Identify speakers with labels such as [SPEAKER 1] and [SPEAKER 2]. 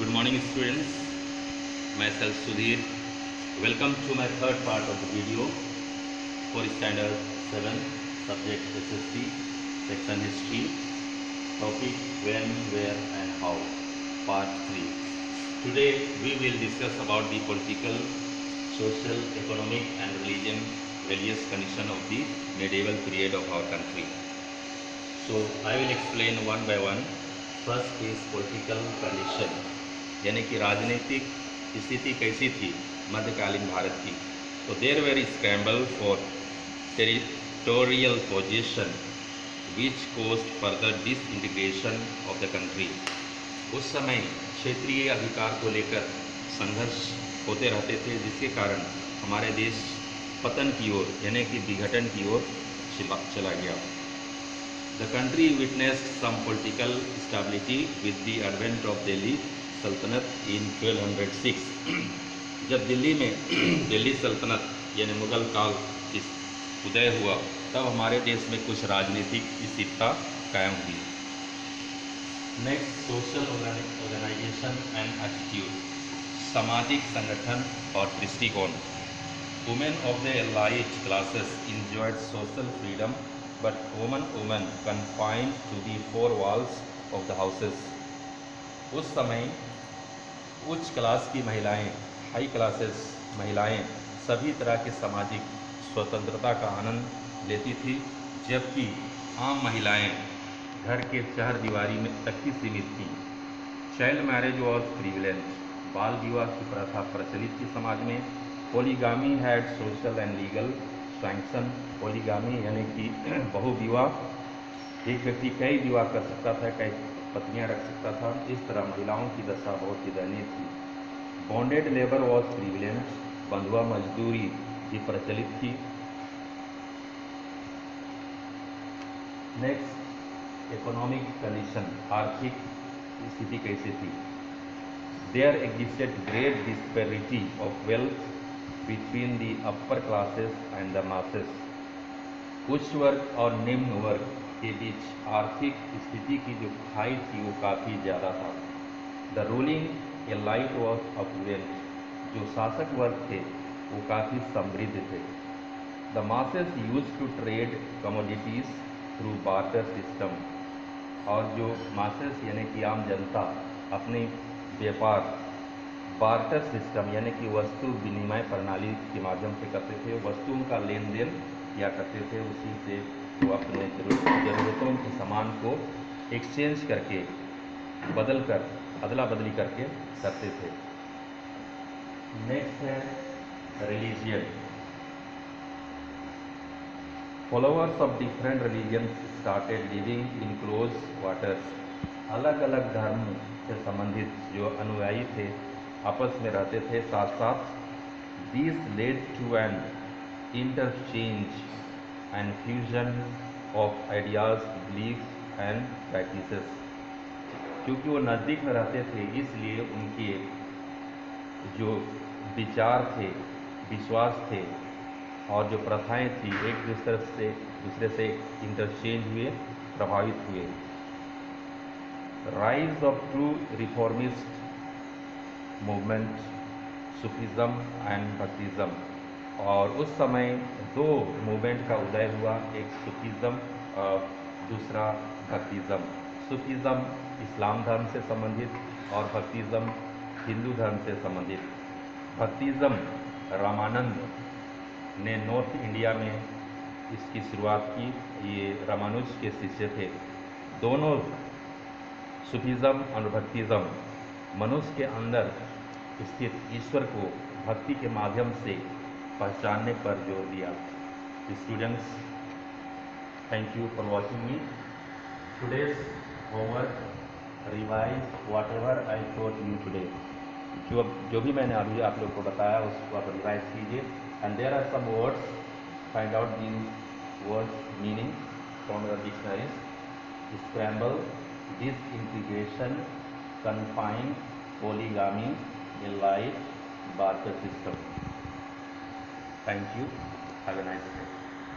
[SPEAKER 1] Good morning students, myself Sudhir. Welcome to my third part of the video for standard 7 subject SSC section history, topic when, where and how, part 3. Today we will discuss about the political, social, economic and religious condition of the medieval period of our country. So I will explain one by one. First is political condition, यानी कि राजनीतिक स्थिति कैसी थी मध्यकालीन भारत की. तो there were scramble for territorial position which cost further disintegration of the country. उस समय क्षेत्रीय अधिकार को लेकर संघर्ष होते रहते थे, जिसके कारण हमारे देश पतन की ओर यानी कि विघटन की ओर चला गया. The country witnessed some political stability with the advent of Delhi सल्तनत in 1206. जब दिल्ली में दिल्ली सल्तनत यानी मुगल काल की उदय हुआ, तब हमारे देश में कुछ राजनीतिक स्थिरता कायम हुई. Next, social organisation and attitude, सामाजिक संगठन और दृष्टिकोण. Women of the elite classes enjoyed social freedom, but women confined to the four walls of the houses. उस समय उच्च क्लास की महिलाएं, हाई क्लासेस महिलाएं सभी तरह के सामाजिक स्वतंत्रता का आनंद लेती थी, जबकि आम महिलाएं घर के चार दीवारी में तक ही सीमित थीं. चाइल्ड मैरिज वॉज प्रिविलेंट, बाल विवाह की प्रथा प्रचलित थी समाज में. Polygamy had social and legal sanction. Polygamy यानी कि बहुविवाह, एक व्यक्ति कई विवाह कर सकता था, कई पत्नियां रख सकता था. इस तरह महिलाओं की दशा बहुत ही दयनीय थी. बॉन्डेड लेबर वॉज प्रिविलेंट, बंधुआ मजदूरी भी प्रचलित थी. नेक्स्ट, इकोनॉमिक कंडीशन, आर्थिक स्थिति कैसी थी. There existed great disparity of wealth between the upper classes and the masses. उच्च वर्ग और निम्न वर्ग के बीच आर्थिक स्थिति की जो खाई थी वो काफ़ी ज़्यादा था. The ruling elite was affluent, जो शासक वर्ग थे वो काफ़ी समृद्ध थे. The masses use to trade commodities through barter system. और जो मासेस यानी कि आम जनता अपने व्यापार बार्टर सिस्टम यानी कि वस्तु विनिमय प्रणाली के माध्यम से करते थे. वस्तुओं का लेन देन किया करते थे, उसी से वो अपने ज़रूरतों के सामान को एक्सचेंज करके बदल कर अदला बदली करके करते थे. नेक्स्ट है religion. Followers of different religions started living in close quarters. अलग अलग धर्म से संबंधित जो अनुयायी थे आपस में रहते थे साथ साथ. This led to an interchange and fusion of ideas, belief and practices. क्योंकि वो नज़दीक में रहते थे, इसलिए उनके जो विचार थे, विश्वास थे और जो प्रथाएं थी एक दूसरे से इंटरचेंज हुए, प्रभावित हुए. Rise of true reformist movement, Sufism and bhaktism. और उस समय दो मूवमेंट का उदय हुआ, एक सूफिज़्म और दूसरा भक्तिज़्म. सूफिज़्म इस्लाम धर्म से संबंधित और भक्तिज़्म हिंदू धर्म से संबंधित. भक्तिज़्म रामानंद ने नॉर्थ इंडिया में इसकी शुरुआत की. ये रामानुज के शिष्य थे. दोनों सूफिज़्म और भक्तिज़्म मनुष्य के अंदर स्थित ईश्वर को भक्ति के माध्यम से पहचानने पर जोर दिया. Students, thank you for watching me. Today's homework, revise what ever I taught you today. जो भी मैंने अभी आप लोग को बताया उसको आप रिवाइज कीजिए. And there are some words, find out these words meaning from the dictionaries. Scramble, disintegration, confined, polygamy, elite, barter system. Thank you. Have a nice day.